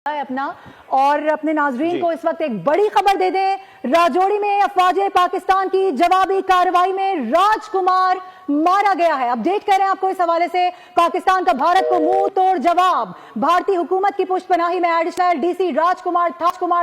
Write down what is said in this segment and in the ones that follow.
अपना और अपने नाजरीन को इस वक्त एक बड़ी खबर दे दें। राजौरी में अफवाज पाकिस्तान की जवाबी कार्रवाई में राजकुमार मारा गया है। अपडेट करें आपको इस हवाले से। पाकिस्तान का भारत को मुंह तोड़ जवाब। भारतीय हुकूमत की पुष्टपनाही में एडिशनल डीसी राजकुमार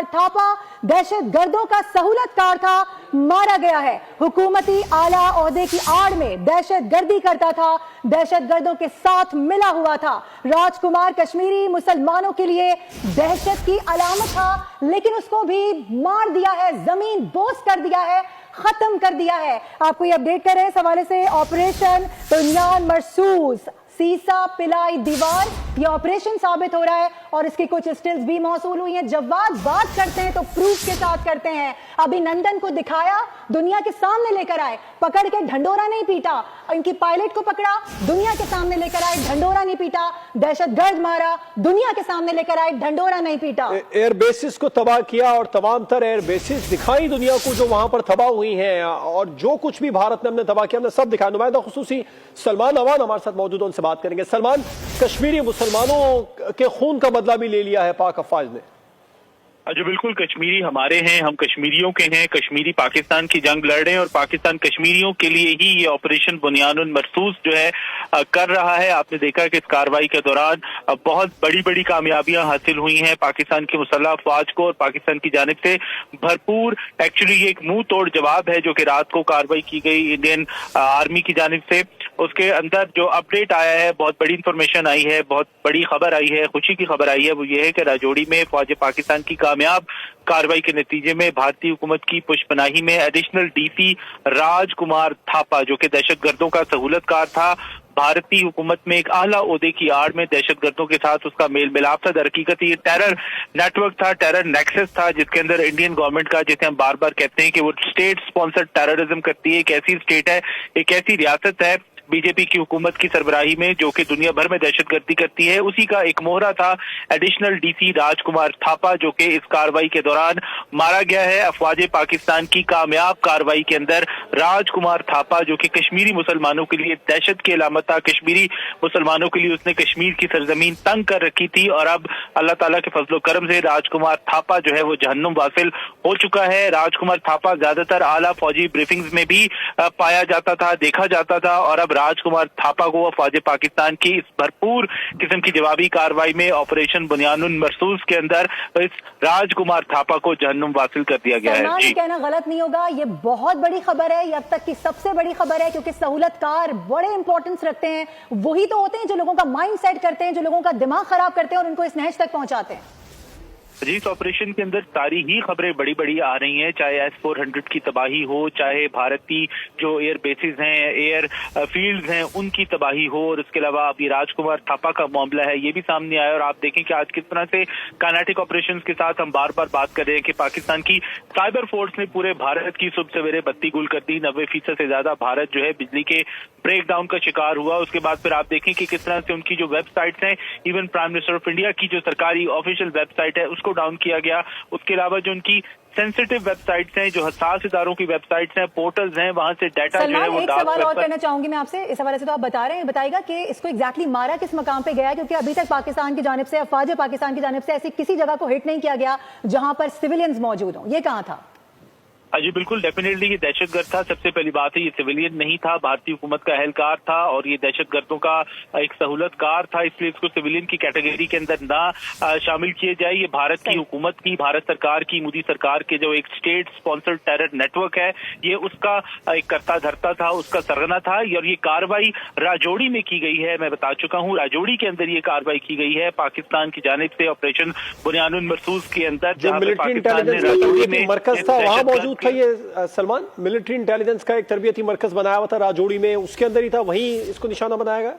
थापा दहशत गर्दों का सहूलतकार था, मारा गया है। हुकूमती आला ओहदे की आड़ में दहशत गर्दी करता था, दहशत गर्दों के साथ मिला हुआ था। राजकुमार कश्मीरी मुसलमानों के लिए दहशत की अलामत था, लेकिन उसको भी मार दिया है, जमीन बोस कर दिया है, खत्म कर दिया है। आपको ये अपडेट कर रहे हैं इस हवाले से। ऑपरेशन बुनियान मरसूस सीसा पिलाई दीवार, ये ऑपरेशन साबित हो रहा है और इसकी कुछ स्टिल्स भी मौसूल हुई हैं। जब बात करते हैं तो प्रूफ के साथ करते हैं। अभिनंदन को दिखाया, दुनिया के सामने लेकर आए, पकड़ के ढंडोरा नहीं पीटा। इनकी पायलट को पकड़ा, दुनिया के सामने लेकर आए, ढंडोरा नहीं पीटा। दहशतगर्द मारा, दुनिया के सामने लेकर आए, ढंडोरा नहीं पीटा। एयर बेसिस को तबाह किया और तमाम तर एयर बेसिस दिखाई दुनिया को जो वहां पर तबाह हुई हैं, और जो कुछ भी भारत ने हमने तबाह किया हमने सब दिखाया। नुमाइंदा खुसूसी सलमान अवान हमारे साथ मौजूद, उनसे बात करेंगे। सलमान, कश्मीरी मुसलमानों के खून का बदला भी ले लिया है पाक अफवाज ने। जो बिल्कुल कश्मीरी हमारे हैं, हम कश्मीरियों के हैं। कश्मीरी पाकिस्तान की जंग लड़ रहे हैं और पाकिस्तान कश्मीरियों के लिए ही ये ऑपरेशन बुनियानुल मरसूस जो है कर रहा है। आपने देखा कि इस कार्रवाई के दौरान बहुत बड़ी बड़ी कामयाबियां हासिल हुई हैं पाकिस्तान की मुसल्लह अफवाज को, और पाकिस्तान की जानिब से भरपूर एक्चुअली ये एक मुंह तोड़ जवाब है जो कि रात को कार्रवाई की गई इंडियन आर्मी की जानिब से। उसके अंदर जो अपडेट आया है, बहुत बड़ी इंफॉर्मेशन आई है, बहुत बड़ी खबर आई है, खुशी की खबर आई है। वो ये है कि राजौरी में फौज पाकिस्तान की कामयाब कार्रवाई के नतीजे में भारतीय हुकूमत की पुष्पनाही में एडिशनल डीसी राजकुमार थापा, जो कि दहशतगर्दों का सहूलतकार था, भारतीय हुकूमत में एक आला ओहदे की आड़ में दहशतगर्दों के साथ उसका मेल मिलाप था। दरहकीकत ये टेरर नेटवर्क था, टेरर नेक्सस था, जिसके अंदर इंडियन गवर्नमेंट का, जैसे हम बार बार कहते हैं कि वो स्टेट स्पॉन्सर्ड टेररिज्म करती है। एक ऐसी स्टेट है, एक ऐसी रियासत है बीजेपी की हुकूमत की सरबराही में जो कि दुनिया भर में दहशतगर्दी करती है। उसी का एक मोहरा था एडिशनल डीसी राजकुमार थापा, जो कि इस कार्रवाई के दौरान मारा गया है। अफवाज पाकिस्तान की कामयाब कार्रवाई के अंदर राजकुमार थापा, जो कि कश्मीरी मुसलमानों के लिए दहशत की अलामत था, कश्मीरी मुसलमानों के लिए उसने कश्मीर की सरजमीन तंग कर रखी थी, और अब अल्लाह ताला के फजलो करम से राजकुमार थापा जो है वो जहन्नुम वासिल हो चुका है। राजकुमार थापा ज्यादातर आला फौजी ब्रीफिंग्स में भी पाया जाता था, देखा जाता था, और अब राजकुमार थापा को फौज पाकिस्तान की इस भरपूर किस्म की जवाबी कार्रवाई में ऑपरेशन बुनियानुल मरसूस के अंदर इस राजकुमार थापा को जहन्नुम वासिल कर दिया गया है। जी, कहना गलत नहीं होगा, ये बहुत बड़ी खबर है, ये अब तक की सबसे बड़ी खबर है, क्योंकि सहूलतकार बड़े इंपॉर्टेंस रखते हैं। वही तो होते हैं जो लोगों का माइंड सेट करते हैं, जो लोगों का दिमाग खराब करते हैं और उनको इस नहज तक पहुंचाते हैं। जी, इस ऑपरेशन के अंदर सारी ही खबरें बड़ी बड़ी आ रही हैं, चाहे S-400 की तबाही हो, चाहे भारत की जो एयर बेसिस हैं, एयर फील्ड्स हैं, उनकी तबाही हो, और इसके अलावा अभी राजकुमार थापा का मामला है ये भी सामने आया। और आप देखें कि आज किस तरह से काइनेटिक ऑपरेशंस के साथ हम बार बार बात कर रहे हैं कि पाकिस्तान की साइबर फोर्स ने पूरे भारत की सुबह सवेरे बत्ती गुल कर दी। 90% से ज्यादा भारत जो है बिजली के ब्रेकडाउन का शिकार हुआ। उसके बाद फिर आप देखें कि किस तरह से उनकी जो वेबसाइट्स हैं, even prime minister of India की जो सरकारी ऑफिशियल वेबसाइट है उसको डाउन किया गया। उसके अलावा जो उनकी सेंसिटिव वेबसाइट्स हैं, जो हसास इदारों की वेबसाइट्स हैं, पोर्टल्स हैं, वहां से डाटा जो है वो एक सवाल और करना चाहूंगी मैं आपसे इस हवाले से। तो आप बता रहे हैं, बताइएगा कि इसको एग्जैक्टली मारा किस मकाम पे गया है, क्योंकि अभी तक पाकिस्तान की जानिब से, अफवाज पाकिस्तान की जानिब से ऐसी किसी जगह को हिट नहीं किया गया जहां पर सिविलियंस मौजूद हों। ये कहां था? जी बिल्कुल, डेफिनेटली ये दहशतगर्द था। सबसे पहली बात है, ये सिविलियन नहीं था, भारतीय हुकूमत का एहलकार था, और ये दहशतगर्दों का एक सहूलतकार था, इसलिए इसको सिविलियन की कैटेगरी के अंदर ना शामिल किए जाए। ये भारत की हुकूमत की, भारत सरकार की, मोदी सरकार के जो एक स्टेट स्पॉन्सर्ड टेरर नेटवर्क है, ये उसका एक करता धरता था, उसका सरगना था। और ये कार्रवाई राजौरी में की गई है, मैं बता चुका हूँ, राजौरी के अंदर ये कार्रवाई की गई है पाकिस्तान की जानिब से ऑपरेशन बुनियानुल मरसूस के अंदर, जहां पर पाकिस्तान ने राजौरी में मरकज था वहां मौजूद था। ये सलमान, मिलिट्री इंटेलिजेंस का एक तरबियती मरकज बनाया हुआ था राजौरी में, उसके अंदर ही था, वहीं इसको निशाना बनाया गया।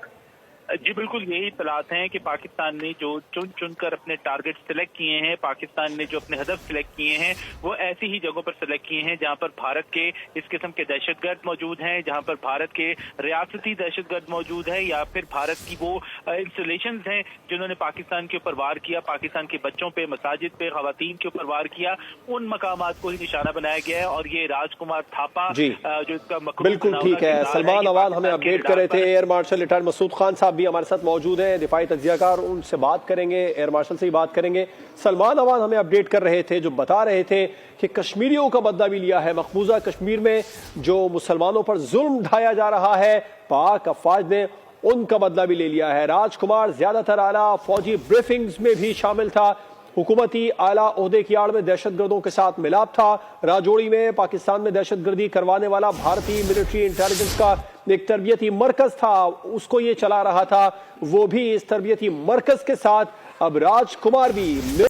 जी बिल्कुल, यही इत्तलात हैं कि पाकिस्तान ने जो चुन कर अपने टारगेट सिलेक्ट किए हैं, पाकिस्तान ने जो अपने हदफ सिलेक्ट किए हैं, वो ऐसी ही जगहों पर सिलेक्ट किए हैं जहां पर भारत के इस किस्म के दहशतगर्द मौजूद हैं, जहां पर भारत के रियासती दहशतगर्द मौजूद हैं, या फिर भारत की वो इंस्टॉलेशंस हैं जिन्होंने पाकिस्तान के ऊपर वार किया, पाकिस्तान के बच्चों पे, मसाजिद पे, खवातीन के ऊपर वार किया, उन मकामात को ही निशाना बनाया गया है। और ये राजकुमार थापा जो इसका बिल्कुल ठीक है। सलमान अवान हमें अपडेट कर रहे थे। Air marshal retired Masood Khan साहब بھی ہمارے ساتھ موجود ہیں، دفاعی تجزیہ کار، ان سے بات کریں گے، ایئر مارشل سے ہی بات کریں گے۔ سلمان اوان ہمیں اپڈیٹ کر رہے تھے، جو بتا رہے تھے کہ کشمیریوں کا بدلہ بھی لیا ہے۔ مقبوضہ کشمیر میں جو مسلمانوں پر ظلم ڈھایا جا رہا ہے، پاک افواج نے ان کا بدلہ بھی لے لیا ہے۔ راج کمار زیادہ تر اعلیٰ فوجی بریفنگز میں بھی شامل تھا، حکومتی اعلیٰ عہدے کی آڑ میں دہشت گردوں کے ساتھ ملاپ تھا۔ راجوڑی میں پاکستان میں دہشت گردی کروانے والا بھارتی ملٹری انٹیلیجنس کا ایک تربیتی مرکز تھا، اس کو یہ چلا رہا تھا، وہ بھی اس تربیتی مرکز کے ساتھ اب راج کمار بھی